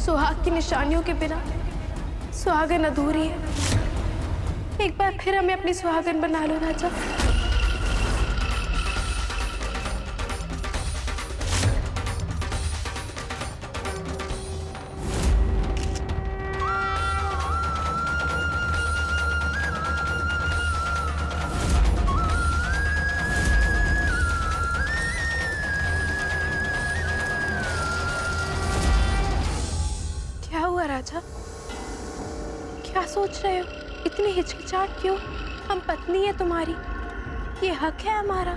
सुहाग की निशानियों के बिना सुहागन अधूरी है। एक बार फिर हमें अपनी सुहागन बना लो राजा। क्या हुआ राजा? क्या सोच रहे हो? इतनी हिचकिचाहट क्यों? हम पत्नी है तुम्हारी, ये हक है हमारा।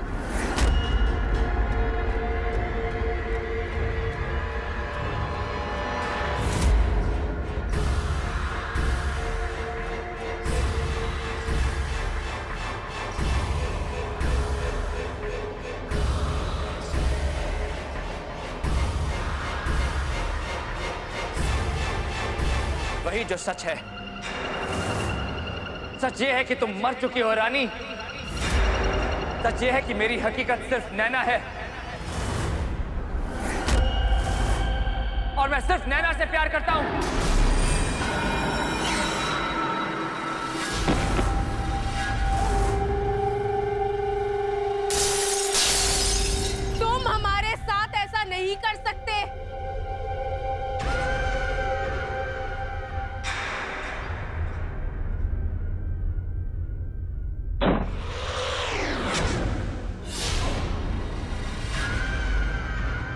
वही जो सच है, सच ये है कि तुम मर चुकी हो रानी। सच ये है कि मेरी हकीकत सिर्फ नैना है और मैं सिर्फ नैना से प्यार करता हूं। तुम हमारे साथ ऐसा नहीं कर सकते।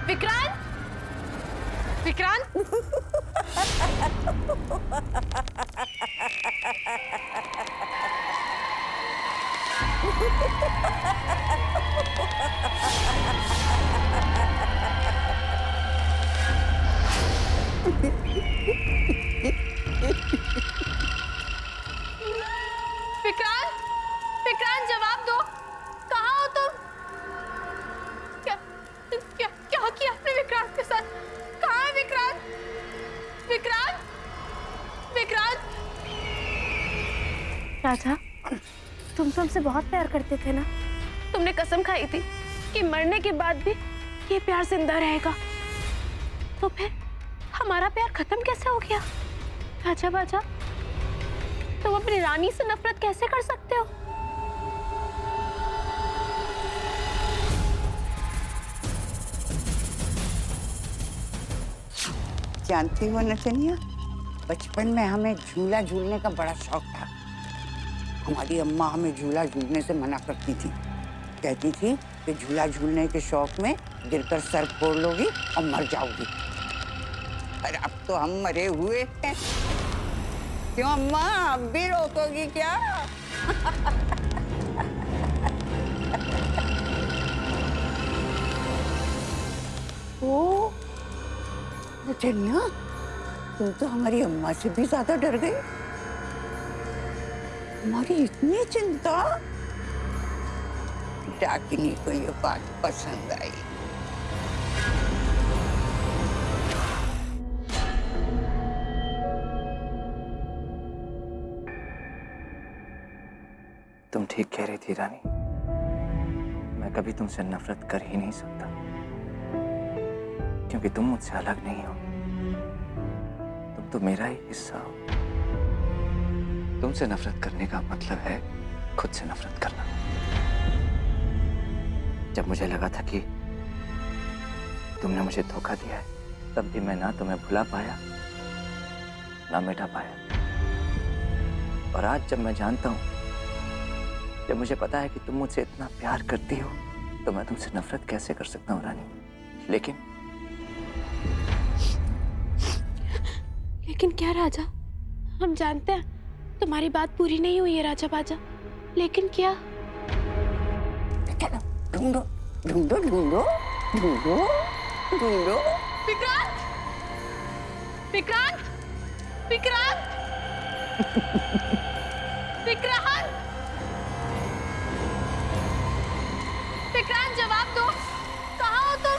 विक्रांत! विक्रांत! विक्रांत! विक्रांत जवाब दो, कहाँ हो तुम? क्या क्या क्या किया आपने विक्रांत के साथ? कहाँ है विक्रांत? विक्रांत! विक्रांत! राजा, तुम तो हमसे बहुत प्यार करते थे ना? तुमने कसम खाई थी कि मरने के बाद भी ये प्यार जिंदा रहेगा। तो फिर हमारा प्यार खत्म कैसे हो गया? राजा बाजा, तुम अपनी रानी से नफरत कैसे कर सकते हो? जानती हो नचनिया, बचपन में हमें झूला झूलने का बड़ा शौक था। हमारी अम्मा हमें झूला झूलने से मना करती थी। कहती थी कि झूला झूलने के शौक में गिरकर सर फोड़ लोगी और मर जाओगी। पर अब तो हम मरे हुए हैं। क्यों अम्मा, अब भी रोकोगी क्या? ओ नचनिया, तुम तो हमारी अम्मा से भी ज्यादा डर गई। हमारी इतनी चिंता। डाकिनी को ये बात पसंद आई। तुम ठीक कह रही थी रानी, मैं कभी तुमसे नफरत कर ही नहीं सकता, क्योंकि तुम मुझसे अलग नहीं हो। तुम तो मेरा ही हिस्सा हो। तुमसे नफरत करने का मतलब है खुद से नफरत करना। जब मुझे लगा था कि तुमने मुझे धोखा दिया है, तब भी मैं ना तुम्हें भुला पाया ना मिटा पाया। और आज जब मैं जानता हूं, जब मुझे पता है कि तुम मुझसे इतना प्यार करती हो, तो मैं तुमसे नफरत कैसे कर सकता हूँ रानी? लेकिन क्या राजा? हम जानते हैं तुम्हारी बात पूरी नहीं हुई है राजा बाजा, लेकिन क्या? ढूंढो ढूंढो ढूंढो ढूंढो ढूंढो। विक्रांत! विक्रांत! विक्रांत! विक्रांत! विक्रांत जवाब दो, कहाँ हो तुम?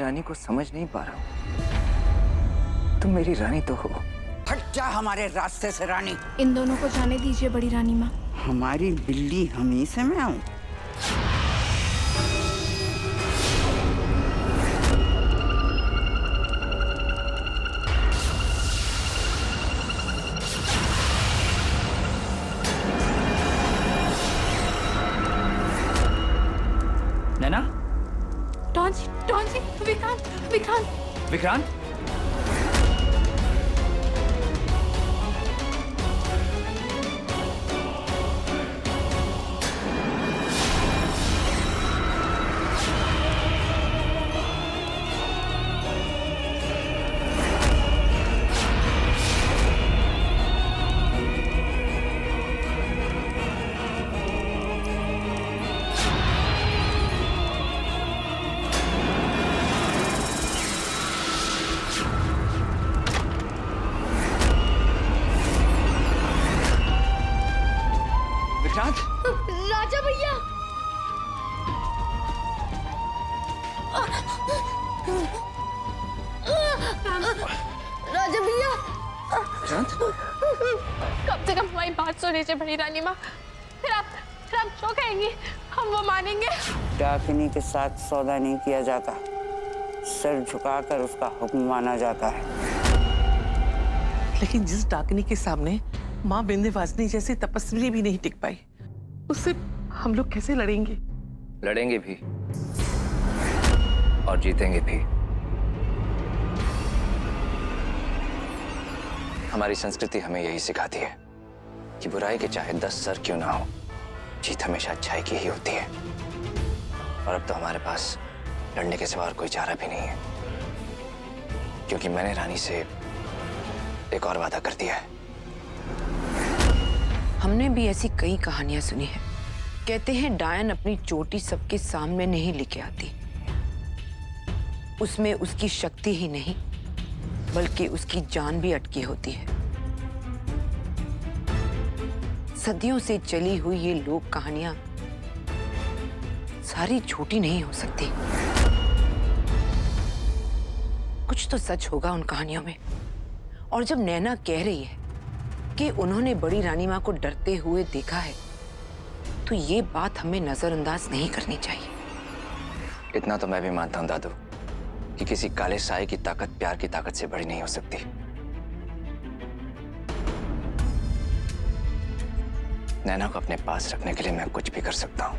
रानी को समझ नहीं पा रहा हूँ। तुम मेरी रानी तो हो। हट जा हमारे रास्ते से रानी। इन दोनों को जाने दीजिए बड़ी रानी माँ। हमारी बिल्ली हमी से मैं आऊं। नैना, डॉन जी, विक्रांत। विक्रांत, राजा भैया। राजा भैया, कम से कम हमारी बात सुन लीजिए बड़ी रानी माँ। फिर आप जो कहेंगी हम वो मानेंगे। डाकिनी के साथ सौदा नहीं किया जाता, सर झुकाकर उसका हुक्म माना जाता है। लेकिन जिस डाकिनी के सामने माँ विंध्यवासिनी जैसी तपस्वी भी नहीं टिक पाई, उससे हम लोग कैसे लड़ेंगे? लड़ेंगे भी और जीतेंगे भी। हमारी संस्कृति हमें यही सिखाती है कि बुराई के चाहे 10 सर क्यों ना हो, जीत हमेशा अच्छाई की ही होती है। और अब तो हमारे पास लड़ने के सिवा और कोई चारा भी नहीं है, क्योंकि मैंने रानी से एक और वादा कर दिया है। हमने भी ऐसी कई कहानियां सुनी हैं। कहते हैं डायन अपनी चोटी सबके सामने नहीं लेके आती, उसमें उसकी शक्ति ही नहीं बल्कि उसकी जान भी अटकी होती है। सदियों से चली हुई ये लोक कहानियां सारी झूठी नहीं हो सकती। कुछ तो सच होगा उन कहानियों में। और जब नैना कह रही है कि उन्होंने बड़ी रानी माँ को डरते हुए देखा है, तो ये बात हमें नजरअंदाज नहीं करनी चाहिए। इतना तो मैं भी मानता हूं दादू कि किसी काले साए की ताकत प्यार की ताकत से बड़ी नहीं हो सकती। नैना को अपने पास रखने के लिए मैं कुछ भी कर सकता हूं।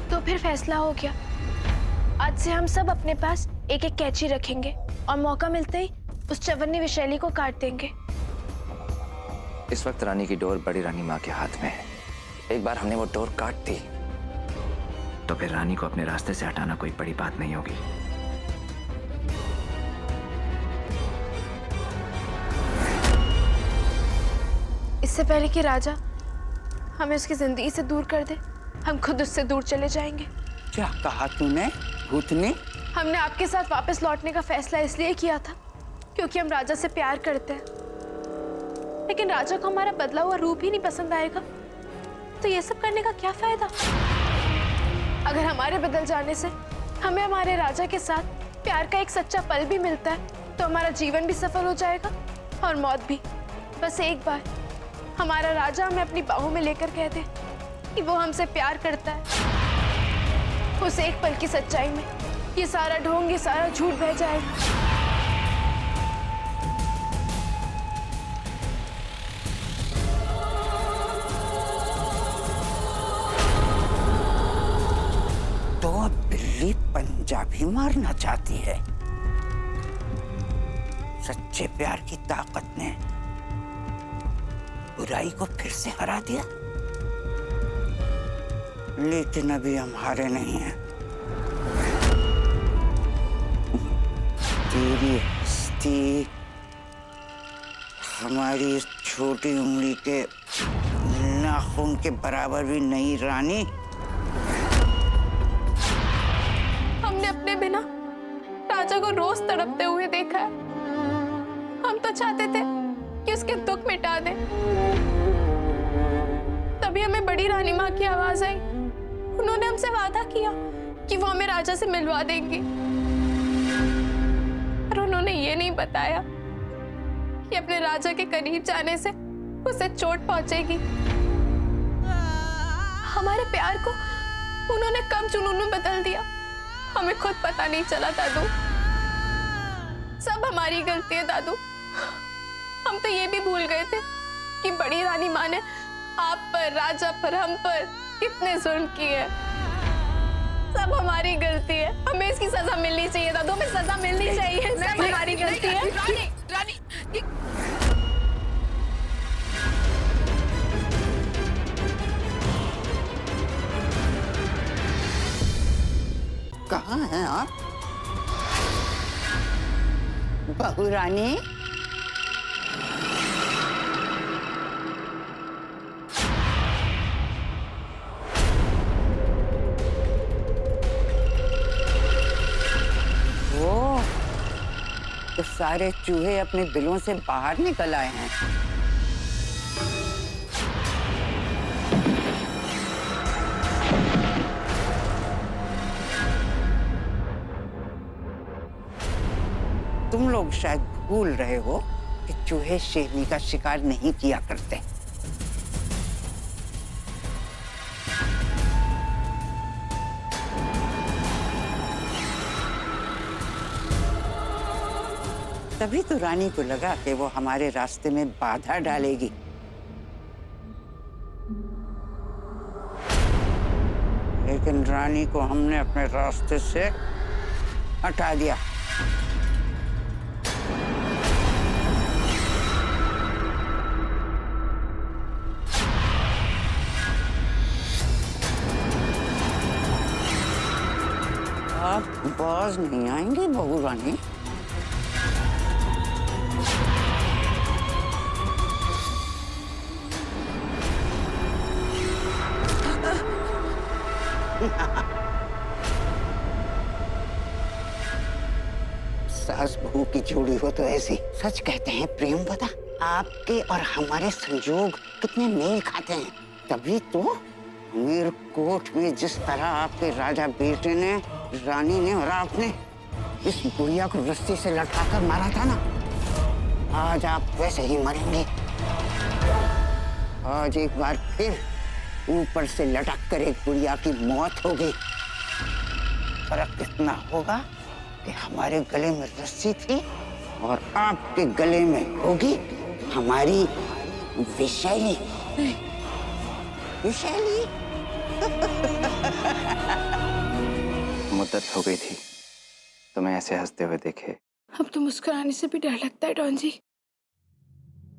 तो फिर फैसला हो गया। आज से हम सब अपने पास एक एक कैंची रखेंगे और मौका मिलते ही उस चवन्नी विशैली को काट देंगे। इस वक्त रानी की डोर बड़ी रानी माँ के हाथ में है। एक बार हमने वो डोर काट दी तो फिर रानी को अपने रास्ते से हटाना कोई बड़ी बात नहीं होगी। इससे पहले कि राजा हमें उसकी जिंदगी से दूर कर दे, हम खुद उससे दूर चले जाएंगे। क्या कहा तूने भूतनी? हमने आपके साथ वापस लौटने का फैसला इसलिए किया था क्योंकि हम राजा से प्यार करते हैं। लेकिन राजा को हमारा बदला हुआ रूप ही नहीं पसंद आएगा, तो ये सब करने का क्या फायदा? अगर हमारे बदल जाने से हमें हमारे राजा के साथ प्यार का एक सच्चा पल भी मिलता है, तो हमारा जीवन भी सफल हो जाएगा और मौत भी। बस एक बार हमारा राजा हमें अपनी बाहों में लेकर कह दे कि वो हमसे प्यार करता है, उस एक पल की सच्चाई में ये सारा ढोंग, ये सारा झूठ बह जाएगा। तो बिल्ली पंजाबी मारना चाहती है। सच्चे प्यार की ताकत ने बुराई को फिर से हरा दिया। लेकिन अभी हम हारे नहीं हैं। तेरी हस्ती हमारी इस छोटी उंगली के नाखून के बराबर भी नहीं रानी। हमने अपने बिना राजा को रोज तड़पते हुए देखा है। हम तो चाहते थे कि उसके दुख मिटा दें। तभी हमें बड़ी रानी माँ की आवाज आई उन्होंने हमसे वादा किया कि वो हमें राजा से मिलवा देंगे, पर उन्होंने ये नहीं बताया कि अपने राजा के करीब जाने से उसे चोट पहुंचेगी। हमारे प्यार को उन्होंने कब जुनून में बदल दिया, हमें खुद पता नहीं चला दादू। सब हमारी गलती है दादू। हम तो ये भी भूल गए थे कि बड़ी रानी माँ ने आप पर, राजा पर, हम पर कितने जुल्म किए। सब हमारी गलती है, हमें इसकी सजा मिलनी चाहिए दादू, हमें सजा मिलनी चाहिए। सब हमारी गलती है। रानी, कहाँ हैं आप बहू रानी? वो तो सारे चूहे अपने बिलों से बाहर निकल आए हैं। तुम लोग शायद भूल रहे हो कि चूहे शेरनी का शिकार नहीं किया करते। तभी तो रानी को लगा कि वो हमारे रास्ते में बाधा डालेगी। लेकिन रानी को हमने अपने रास्ते से हटा दिया। आप बाज नहीं आएंगे बहू रानी। सास बहू की जोड़ी हो तो ऐसी। सच कहते हैं प्रेम बता, आपके और हमारे संजोग कितने मेल खाते हैं। तभी तो मीर कोट में जिस तरह आपके राजा बेटे ने, रानी ने और आपने इस बुढ़िया को रस्सी से लटकाकर मारा था ना, आज आप वैसे ही मरेंगे। आज एक बार फिर ऊपर से लटक कर एक बुढ़िया की मौत होगी। फर्क इतना होगा कि हमारे गले में रस्सी थी और आपके गले में होगी हमारी विषैली। विषैली। मुद्दत हो गई थी तुम्हें ऐसे हंसते हुए देखे। अब तो मुस्कुराने से भी डर लगता है डॉन जी,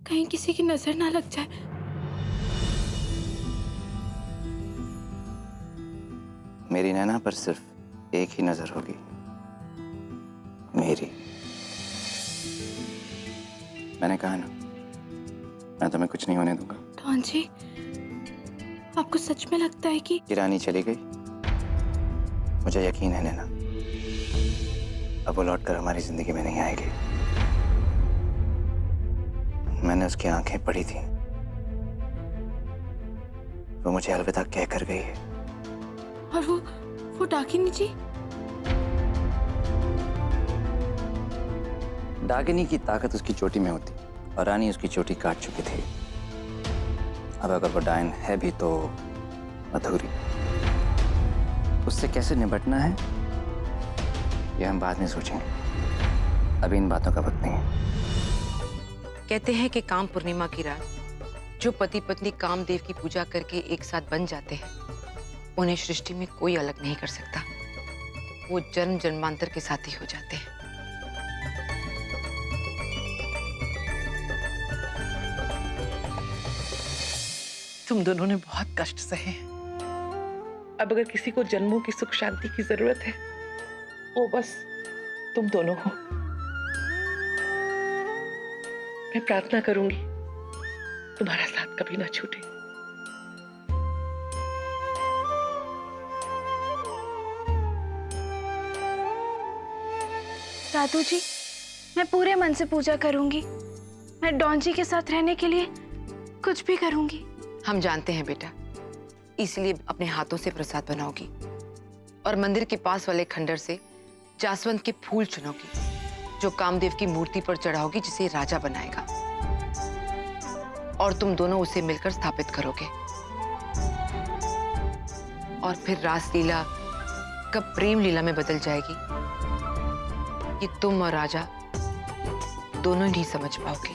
कहीं किसी की नजर ना लग जाए। मेरी नैना पर सिर्फ एक ही नजर होगी, मेरी। मैंने कहा ना, मैं तुम्हें कुछ नहीं होने दूंगा। डॉन जी, आपको सच में लगता है कि रानी चली गई? मुझे यकीन है नैना, अब वो लौटकर हमारी जिंदगी में नहीं आएगी। मैंने उसकी आंखें पढ़ी थी, वो मुझे अलविदा कह कर गई है। और वो डाकिनी जी? डाकिनी की ताकत उसकी चोटी में होती और रानी उसकी चोटी काट चुकी थी। अब अगर वो डायन है भी तो अधूरी। उससे कैसे निपटना है ये हम बाद में सोचेंगे, अभी इन बातों का वक्त नहीं है। कहते हैं कि काम पूर्णिमा की रात जो पति पत्नी कामदेव की पूजा करके एक साथ बन जाते हैं, उन्हें सृष्टि में कोई अलग नहीं कर सकता। वो जन्म जन्मांतर के साथी हो जाते हैं। तुम दोनों ने बहुत कष्ट सहे। अब अगर किसी को जन्मों की सुख शांति की जरूरत है, वो बस तुम दोनों हो। मैं प्रार्थना करूंगी तुम्हारा साथ कभी ना छूटे। दादू जी, मैं पूरे मन से पूजा करूंगी। मैं डॉन जी के साथ रहने के लिए कुछ भी करूंगी। हम जानते हैं बेटा, इसलिए अपने हाथों से प्रसाद बनाओगी और मंदिर के पास वाले खंडर से जासवंत के फूल चुनोगी, जो कामदेव की मूर्ति पर चढ़ाओगी, जिसे राजा बनाएगा, और तुम दोनों उसे मिलकर स्थापित करोगे। और फिर रासलीला कब प्रेम लीला में बदल जाएगी, ये तुम और राजा दोनों नहीं समझ पाओगे।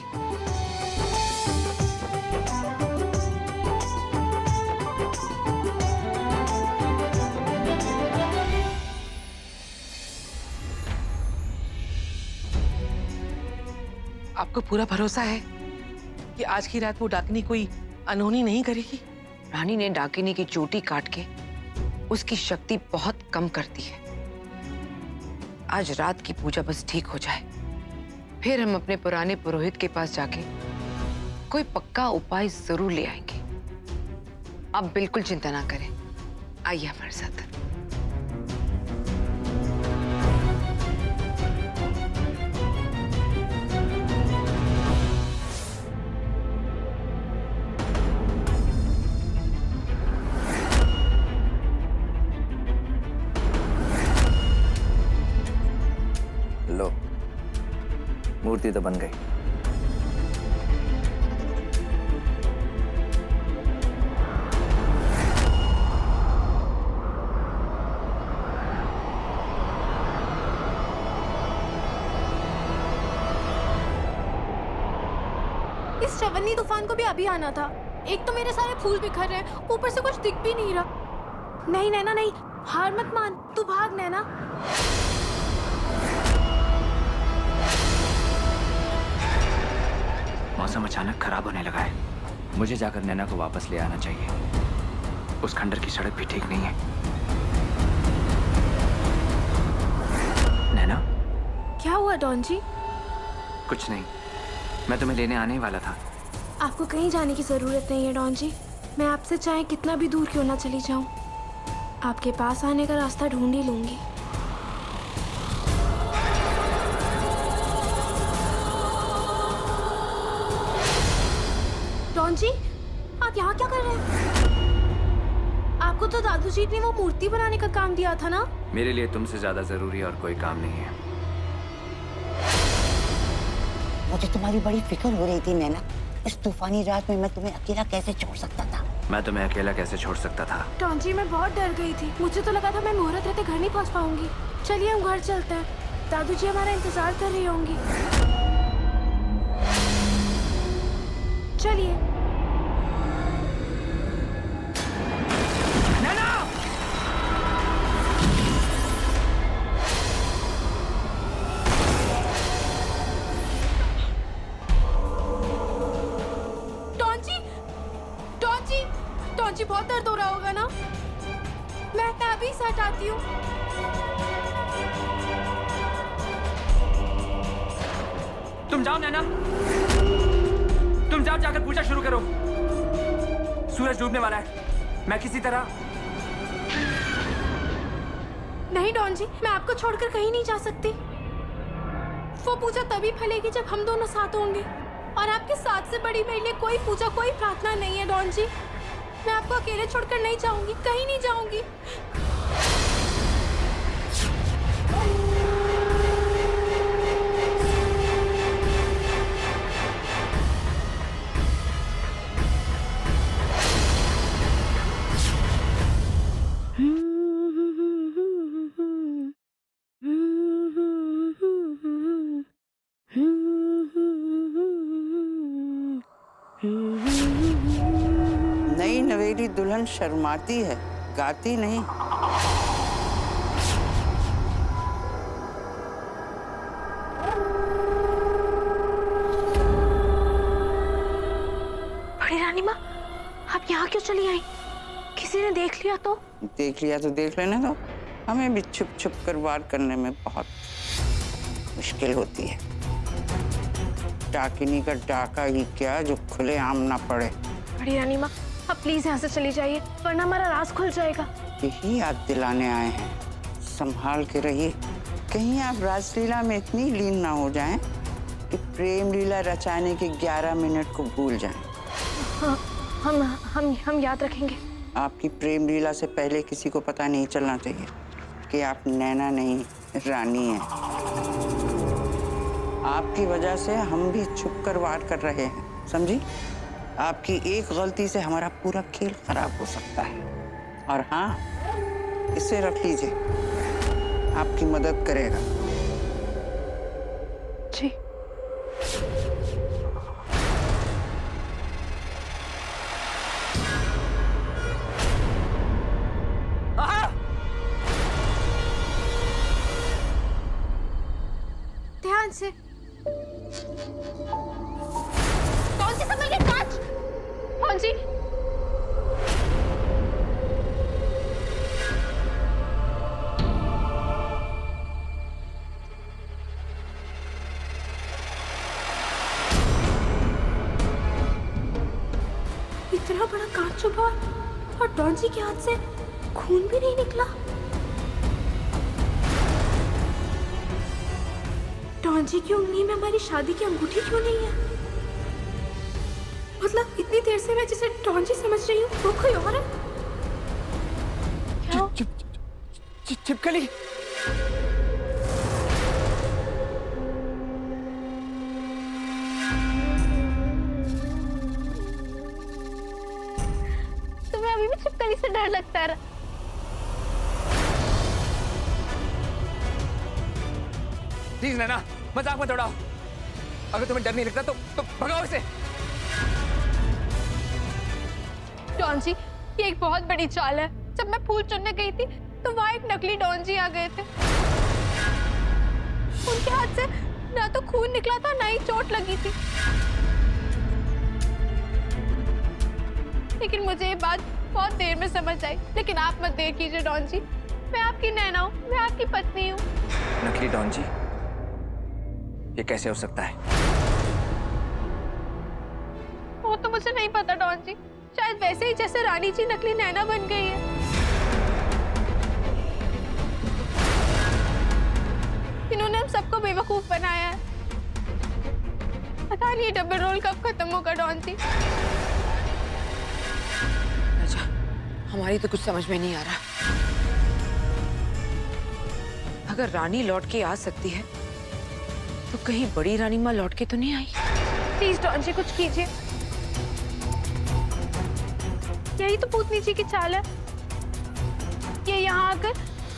आपको पूरा भरोसा है कि आज की रात वो डाकिनी कोई अनहोनी नहीं करेगी? रानी ने डाकिनी की चोटी काट के उसकी शक्ति बहुत कम कर दी है। आज रात की पूजा बस ठीक हो जाए, फिर हम अपने पुराने पुरोहित के पास जाके कोई पक्का उपाय जरूर ले आएंगे। आप बिल्कुल चिंता ना करें, आइए हमारे साथ। लो, मूर्ति तो बन गई। इस चवन्नी तूफान को भी अभी आना था। एक तो मेरे सारे फूल बिखर रहे हैं, ऊपर से कुछ दिख भी नहीं रहा। नहीं नैना नहीं, हार मत मान, तू भाग नैना। मौसम अचानक खराब होने लगा है, मुझे जाकर नैना को वापस ले आना चाहिए। उस खंडर की सड़क भी ठीक नहीं है। नैना, क्या हुआ डॉन जी? कुछ नहीं, मैं तुम्हें लेने आने ही वाला था। आपको कहीं जाने की जरूरत नहीं है डॉन जी। मैं आपसे चाहे कितना भी दूर क्यों ना चली जाऊं, आपके पास आने का रास्ता ढूंढ ही लूंगी। डॉन जी, आप यहाँ क्या कर रहे हैं? आपको तो दादू जी ने वो मूर्ति बनाने का काम दिया था ना? मेरे लिए तुमसे ज्यादा जरूरी और कोई काम नहीं है। मुझे तुम्हारी बड़ी फिक्र हो रही थी नैना। इस तूफानी रात में मैं तुम्हें अकेला कैसे छोड़ सकता था? मैं तुम्हें अकेला कैसे छोड़ सकता था? डॉन जी, मैं बहुत डर गई थी। मुझे तो लगा था मैं मुहूर्त रहते घर नहीं पहुंच पाऊंगी। चलिए हम घर चलते हैं, दादू जी हमारा इंतजार कर रही होंगी। चलिए। डॉन जी, बहुत दर्द हो रहा होगा ना? मैं अभी से हटाती हूँ। तुम जाओ नैना, तुम जाओ, जाकर पूजा शुरू करो। सूरज डूबने वाला है, मैं किसी तरह। नहीं डॉन जी, मैं आपको छोड़कर कहीं नहीं जा सकती। वो पूजा तभी फलेगी जब हम दोनों साथ होंगे, और आपके साथ से बड़ी मेरे लिए कोई पूजा, कोई प्रार्थना नहीं है डॉन जी। मैं आपको अकेले छोड़कर नहीं जाऊंगी, कहीं नहीं जाऊंगी। नई नवेली दुल्हन शर्माती है, गाती नहीं। बड़ी रानी माँ, आप यहाँ क्यों चली आई? किसी ने देख लिया तो? देख लिया तो देख लेने दो। हमें भी छुप छुप कर वार करने में बहुत मुश्किल होती है। डाकिनी का डाका ही क्या जो खुले आम ना पड़े। बड़ी रानी माँ, आप प्लीज यहाँ से चली जाइए, वरना हमारा राज खुल जाएगा। यही याद दिलाने आए हैं, संभाल के रहिए। कहीं आप रासलीला में इतनी लीन ना हो जाएं कि प्रेम लीला रचाने के 11 मिनट को भूल जाएं। हाँ, हम याद रखेंगे। आपकी प्रेम लीला से पहले किसी को पता नहीं चलना चाहिए कि आप नैना नहीं रानी हैं। आपकी वजह से हम भी छुप कर वार कर रहे हैं, समझी? आपकी एक गलती से हमारा पूरा खेल खराब हो सकता है। और हाँ, इसे रख लीजिए, आपकी मदद करेगा। जी। ध्यान से। कौन सी संभल के कांच? कौन सी? इतना बड़ा कांच छुपा और डॉन्जी के हाथ से खून भी नहीं निकला। डॉन्जी की उंगली में हमारी शादी की अंगूठी क्यों नहीं है? मतलब इतनी देर से मैं जिसे डॉन्जी समझ रही हूँ वो कोई और है? क्या? छिपकली। तुम्हें अभी भी छिपकली से डर लगता है? प्लीज नैना, मजाक मत उड़ाओ। अगर तुम्हें डर नहीं लगता तो भगाओ इसे। डॉन्जी, ये एक बहुत बड़ी चाल है। जब मैं फूल चुनने गई थी तो वहाँ एक नकली डॉन्जी आ गए थे। उनके हाथ से ना तो खून निकला था ना ही चोट लगी थी। लेकिन मुझे ये बात बहुत देर में समझ आई। लेकिन आप मत देर कीजिए डॉन्जी, मैं आपकी नैना हूँ, मैं आपकी पत्नी हूँ। नकली डॉन्जी? ये कैसे हो सकता है? वो तो मुझे नहीं पता डॉन्जी। शायद वैसे ही जैसे रानी जी नकली नैना बन गई है। इन्होंने हम सबको बेवकूफ बनाया है। पता नहीं ये डबल रोल कब खत्म होगा डॉन्जी। अच्छा, हमारी तो कुछ समझ में नहीं आ रहा। अगर रानी लौट के आ सकती है तो कहीं बड़ी रानी माँ लौट के तो नहीं आई? प्लीज डॉन्जी कुछ कीजिए। यही तो पूतनी जी की चाल है। ये यहाँ आकर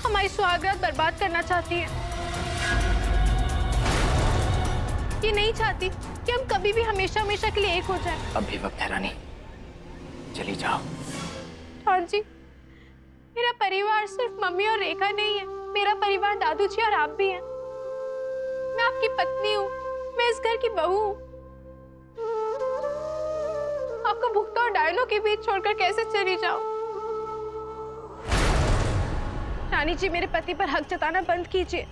हमारी सुहागरात बर्बाद करना चाहती है। ये नहीं चाहती कि हम कभी भी हमेशा हमेशा के लिए एक हो जाएं। अभी वक्त है रानी, चली जाओ। डॉन्जी, मेरा परिवार सिर्फ मम्मी और रेखा नहीं है। मेरा परिवार दादू जी और आप भी हैं। मैं आपकी पत्नी हूँ, मैं इस घर की बहू हूँ। आपको भुगता और डायनों के बीच छोड़कर कैसे चली जाऊं? रानी जी, मेरे पति पर हक जताना बंद कीजिए।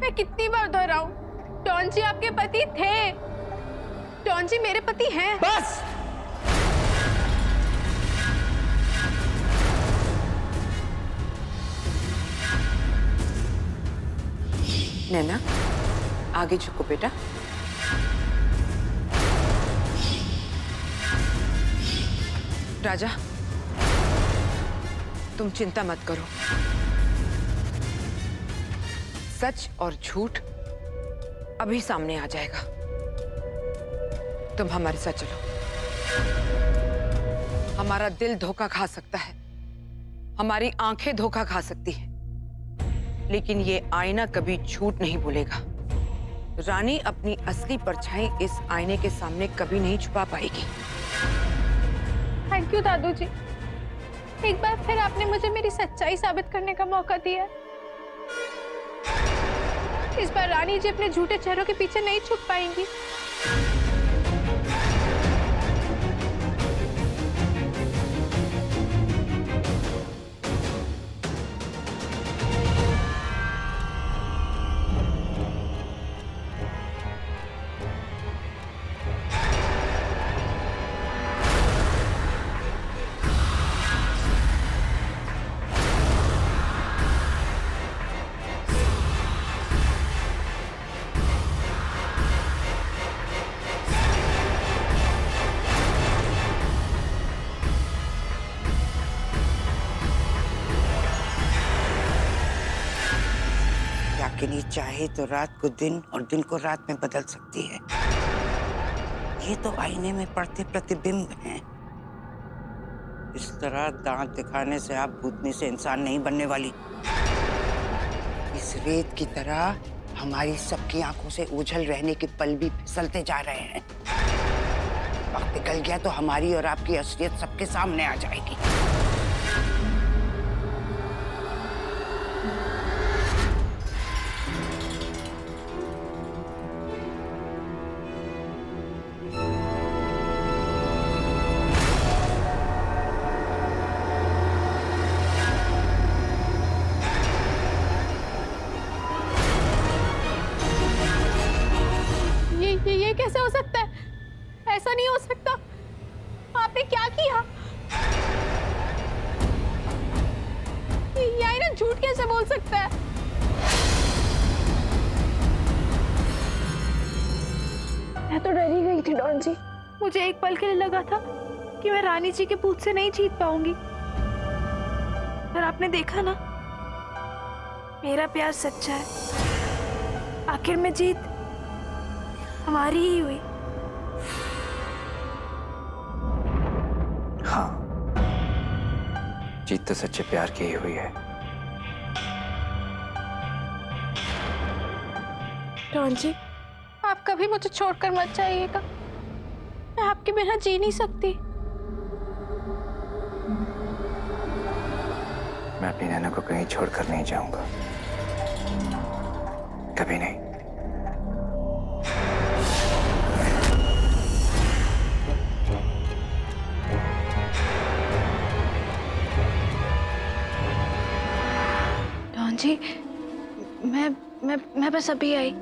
मैं कितनी बार दोहराऊं, डॉन्जी आपके पति थे। डॉन्जी मेरे पति हैं। बस! नैना, आगे झुको बेटा। राजा, तुम चिंता मत करो। सच और झूठ अभी सामने आ जाएगा। तुम हमारे साथ चलो। हमारा दिल धोखा खा सकता है, हमारी आंखें धोखा खा सकती हैं, लेकिन ये आईना कभी झूठ नहीं बोलेगा। रानी अपनी असली परछाई इस आईने के सामने कभी नहीं छुपा पाएगी। थैंक यू दादू जी। एक बार फिर आपने मुझे मेरी सच्चाई साबित करने का मौका दिया। इस बार रानी जी अपने झूठे चेहरों के पीछे नहीं छुप पाएंगी। डाकिनी चाहे तो रात को दिन और दिन को रात में बदल सकती है। ये तो आईने में पड़ते प्रतिबिंब हैं। इस तरह दांत दिखाने से आप भूतनी से इंसान नहीं बनने वाली। इस रेत की तरह हमारी सबकी आंखों से ओझल रहने के पल भी फिसलते जा रहे हैं। वक्त निकल गया तो हमारी और आपकी असलियत सबके सामने आ जाएगी। ये कैसे हो सकता है? ऐसा नहीं हो सकता। आपने क्या किया? ये आईना झूठ कैसे बोल सकता है? मैं तो डर ही गई थी डॉन जी। मुझे एक पल के लिए लगा था कि मैं रानी जी के भूत से नहीं जीत पाऊंगी, पर आपने देखा ना, मेरा प्यार सच्चा है। आखिर में जीत हमारी ही हुई। हाँ, जीत तो सच्चे प्यार की ही हुई है। डॉन जी, आप कभी मुझे छोड़कर मत जाइएगा। मैं आपके बिना जी नहीं सकती। मैं अपनी नैना को कहीं छोड़कर नहीं जाऊंगा, कभी नहीं। डॉन जी, मैं बस अभी आई।